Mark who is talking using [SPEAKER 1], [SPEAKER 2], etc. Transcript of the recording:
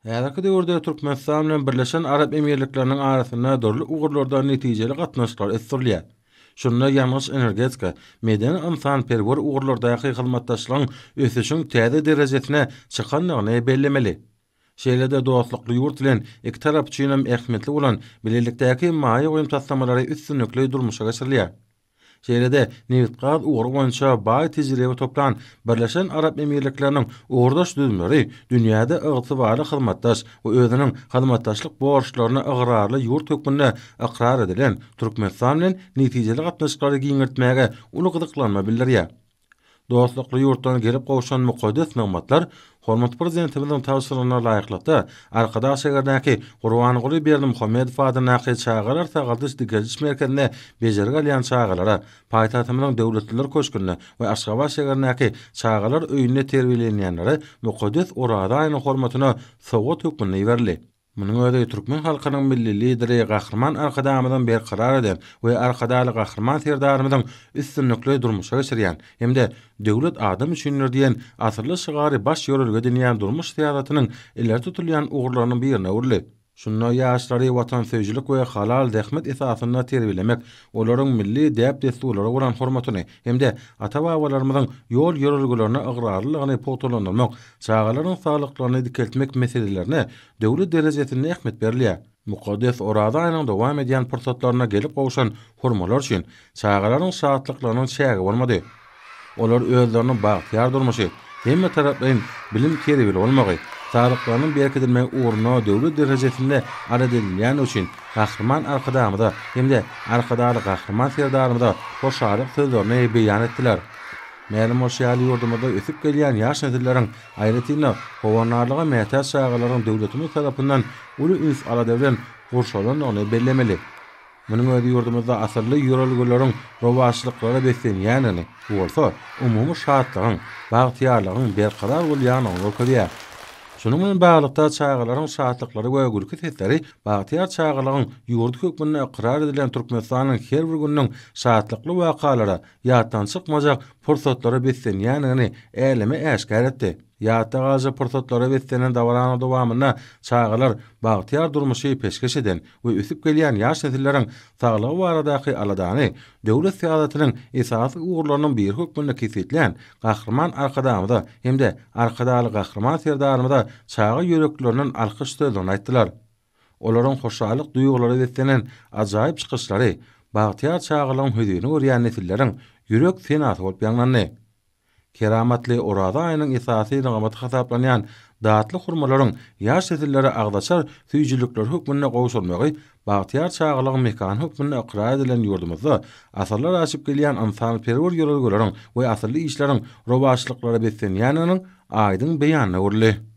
[SPEAKER 1] Häzirki döwürde Türkmenistan bilen Birleşen Arap Emirlikleriniň arasynda dörli ugurlardan netijeli gatnaşyklар ösdürilýär. Şunda ýalňyş energetika, medeni insan perwer ugurlardaky hyzmatdaşlygyň ösüşiň täze derejesine çykanlygyny bellemeli. Şeýlede dostlukly ýurt bilen iki tarap üçin hem ähmiýetli bolan bilelikdäki maýa goýum taslamalary üstünlikli durmuşa geçirilýär. Şeýlede Newitgaz ugur boýunça baý tejribe toplan Birleşen Arap Emirlikleriniň ugurdaş düzümleri dünýäde ygtybarly hyzmatdaş we özüniň hyzmatdaşlyk borçlaryna ygyrarly ýurt hökmünde ikrar edilen Türkmenistan bilen netijeli gatnaşyklary giňirtmäge uly gyzyklanma bildirýär. Dostlukly ýurtdan gelip gowşan mukaddes nämatlar hormat prezidentimiziň tawsiyalaryna laýyklykda arkada şäherläki Gurbanyguly Berdimuhammedow adyna çağalar tagaldyş digejiş merkezine bejerge alýan çağalara, paýtagtymyň döwletliler köşküne we Aşgabat şäherläki çağalar öýünde terbiýelenýänlere mukaddes orada aýyny hormatyna sowgat hökmüne berildi. Munyň öňünde Türkmen halkynyň milli lideri Gahrman Arkadamyň berkarar eden we arkadaly Gahrman serdarymyň üstünlikli durmuşa geçirýän hemde döwlet adam üçindir diýen asyrly şygary baş ýörelge dinýän durmuş syýasatynyň ileri tutulýan ugurlarynyň birine urly. Şunda ýaşlary watansöýçilik we halal dähmet esasyna terbiýelemek, olaryň milli däp desturlara bolan hormatyny hemde ata-babalarymyzyň ýol ýörelgelerini ygyrarlygyny potolanmak, çağalaryň saglyklaryny dikeltmek meselelerine döwlet derejesinde ähmiýet berilýär. Mukaddes orada aýnyň dowam edýän pursatlaryna gelip gowşan hormalar üçin çağalaryň şahatlyklarynyň şäge bolmady. Olar özleriniň bagtyar durmuşy, hemme taraplaryň bilim kerewil bolmagy, sağlıklarynyň berkidilmegi uğruna döwlet derejesinde aradylýan üçin Gahrman Arkadamyda hemde arkadaly Gahrman serdarymyda hoşalyk sözlerini beýan etdiler. Mälim şäherli ýurdumyzda ösüp gelýän ýaş nesilleriň aýratyna howanarlyga mätäç şäherleriň döwletimiz tarapyndan uly üns aladywlen gurşalanyny bellemeli. Munyň öňünde ýurdumyzda asyrly ýörelgeleriň rowaçlyklary beslenýänini, bolsa umumy şatlygyň, bagtyarlygyň berkarar bolýanyny görkezýär. Şunun bilen baglykda çağalaryň şatlyklary we gürki sesleri bagtyar çağalaryň ýurt hökmüne ikrar edilen Türkmenistanyň her bir günüň şatlykly wakalary ýatdan çykmajak pursatlary beslenýänini eleme äşkar etdi. Ýatda gazy pursatlary beslenen dowrana dowamyna çağalar bagtyar durmuşy peşkeş eden we üsüp gelýän ýaş nesilleriň saglygy baradaky aladany döwlet syýasatynyň esasy ugurlarynyň bir hökmüne kesitlen Gahrman Arkadamyda hemde arkadaly Gahrman serdarymyda çağa ýörekleriniň alkyş sözlerini aýtdylar. Olaryň hoşalyk duýgulary beslenen ajaýyp çykyşlary bagtyar çağalaryň hödüni görýän nesilleriň ýürek senasy bolup ýanlandy. Keramatly orada aýynyň esasy nigamaty hasaplanýan datly hurmalaryň ýaş nesilleri agdaçar süýjülükler hökmüne gowşulmagy, bagtyar çağalaryň mekan hökmüne ikrar edilen ýurdumyzda asyrlar aşyp gelýän insan perwer ýörelgeleriň we asyrly işleriň rowaçlyklary beslenýäniniň aýdyň beýanyny urly.